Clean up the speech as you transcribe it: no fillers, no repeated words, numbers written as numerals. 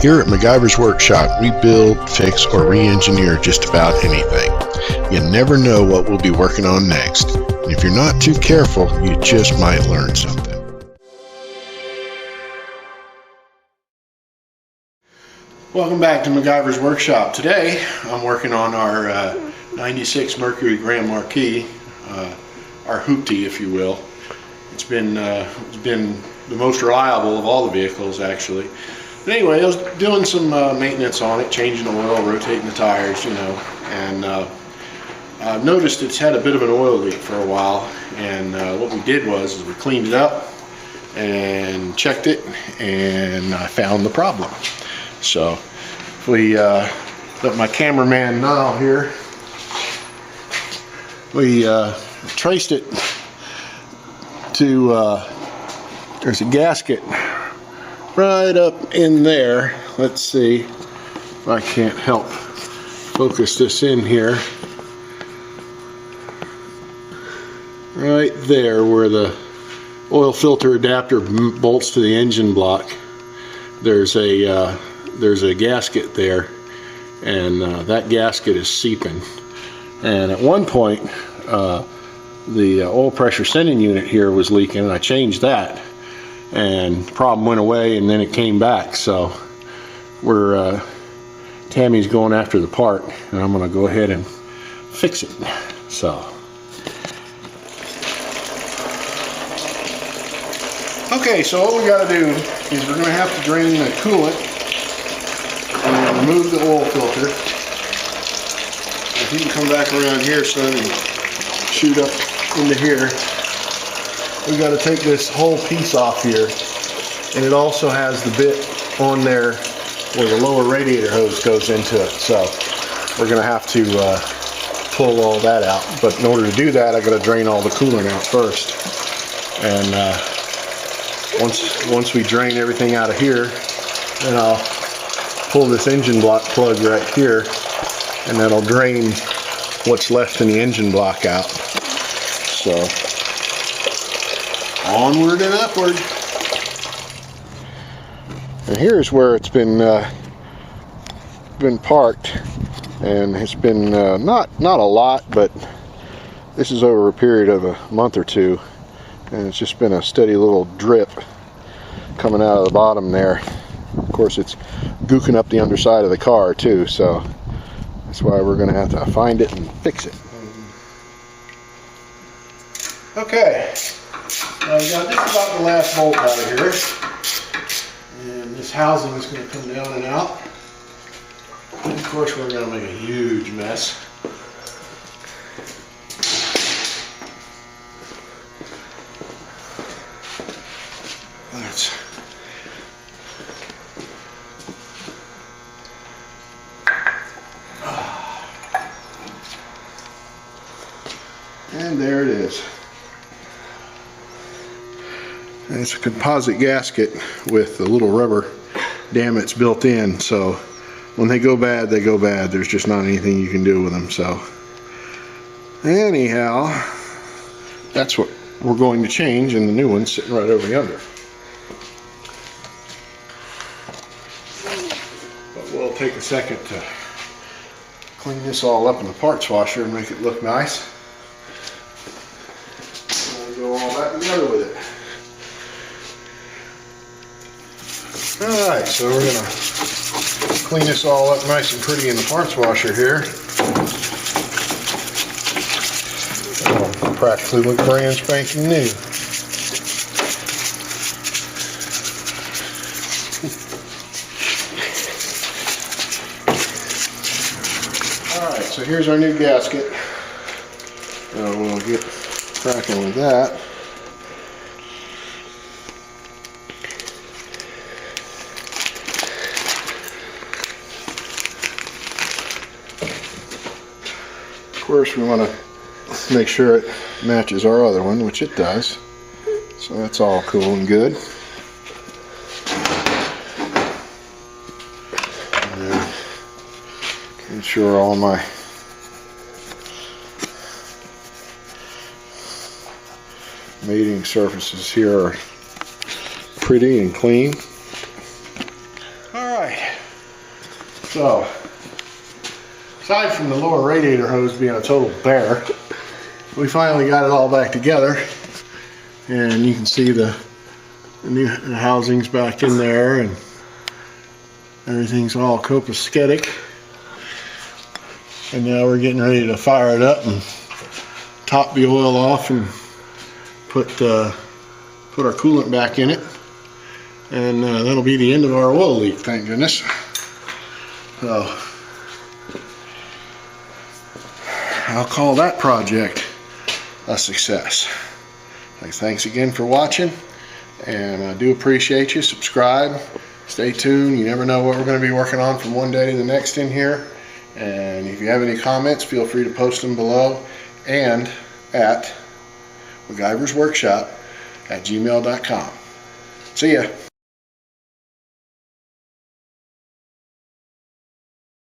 Here at MacGyver's Workshop, we build, fix, or re-engineer just about anything. You never know what we'll be working on next. And if you're not too careful, you just might learn something. Welcome back to MacGyver's Workshop. Today, I'm working on our 96 Mercury Grand Marquis, our hoopty, if you will. It's been the most reliable of all the vehicles, actually. But anyway, I was doing some maintenance on it, changing the oil, rotating the tires, you know, and I've noticed it's had a bit of an oil leak for a while. And what we did was we cleaned it up and checked it, and I found the problem. So if we let my cameraman know here, we traced it to there's a gasket right up in there. Let's see if I can't help focus this in here. Right there where the oil filter adapter bolts to the engine block, there's a gasket there, and that gasket is seeping. And at one point the oil pressure sending unit here was leaking, and I changed that, and the problem went away, and then it came back. So we're Tammy's going after the part, and I'm going to go ahead and fix it. So okay, so what we got to do is we're going to have to drain the coolant and remove the oil filter. If you can come back around here, son, and shoot up into here. We got to take this whole piece off here, and it also has the bit on there where the lower radiator hose goes into it. So we're going to have to pull all that out. But in order to do that, I got to drain all the coolant out first. And once we drain everything out of here, then I'll pull this engine block plug right here, and that'll drain what's left in the engine block out. So onward and upward. And here's where it's been parked, and it's been not a lot, but this is over a period of a month or two, and it's just been a steady little drip coming out of the bottom there. Of course, it's gooking up the underside of the car too, so that's why we're going to have to find it and fix it. Okay, now we got just about the last bolt out of here, and this housing is going to come down and out. And of course, we're going to make a huge mess. And there it is. And it's a composite gasket with a little rubber dammits built in, so when they go bad, they go bad. There's just not anything you can do with them. So anyhow, that's what we're going to change, and the new one's sitting right over yonder. But we'll take a second to clean this all up in the parts washer and make it look nice. Go all back together with it. Alright, so we're going to clean this all up nice and pretty in the parts washer here. It'll practically look brand spanking new. Alright, so here's our new gasket. We'll get cracking with that. Of course, we want to make sure it matches our other one, which it does. So that's all cool and good. And then ensure all my mating surfaces here are pretty and clean. All right. So, aside from the lower radiator hose being a total bear, we finally got it all back together, and you can see the new housings back in there, and everything's all copacetic. And now we're getting ready to fire it up and top the oil off and put our coolant back in it, and that'll be the end of our oil leak, thank goodness. So I'll call that project a success. Thanks again for watching, and I do appreciate you. Subscribe, stay tuned. You never know what we're going to be working on from one day to the next in here. And if you have any comments, feel free to post them below and at MacGyver's Workshop at gmail.com. See ya.